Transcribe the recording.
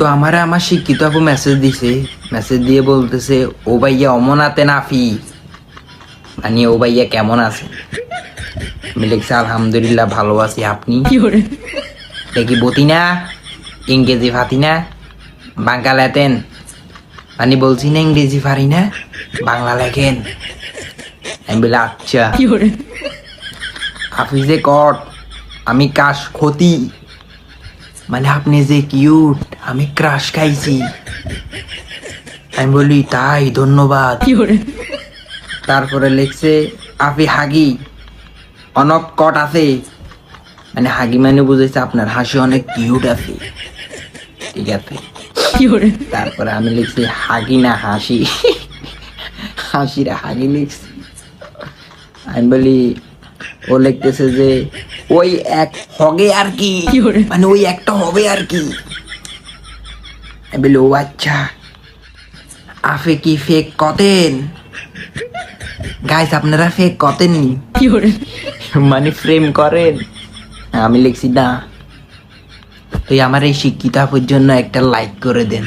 তো আমার শিক্ষিত আপু মেসেজ দিয়ে বলতেছে ও ভাইয়া অমনাতে নাফি, মানে ও ভাইয়া কেমন আছে? আমি লিখছি আলহামদুলিল্লাহ ভালো আছি, আপনি? দেখি বতি না ইংরেজি ফাতি না বাংলা লেতেন, মানে বলছি না ইংরেজি পারি না বাংলা লেখেন। আমি বলি আচ্ছা। হাফিজে কট আমি কাশ ক্ষতি, মানে আপনি যে কিউট আমি ক্রাশ খাইছি। আমি বলি তাই, ধন্যবাদ। তারপরে লিখছে আপনি হাগি অনেক কট আছে, মানে হাগি মানে বুঝেছে আপনার হাসি অনেক কিউট আছে, ঠিক আছে। তারপরে আমি লিখছি হাগি না হাসি, হাসিরা হাগি লিখছি। আমি বলি, ও লিখতেছে যে ওই এক হবে আর কি, মানে ওই একটা হবে আর কি। আমি বলি ও আচ্ছা, আপনি কি ফেক কতেন? গাইস আপনারা ফেক কতেন নি, মানে ফ্রেম করেন? আমি লিখছি না। তো আমার এই শিক্ষিত আপুর জন্য একটা লাইক করে দেন।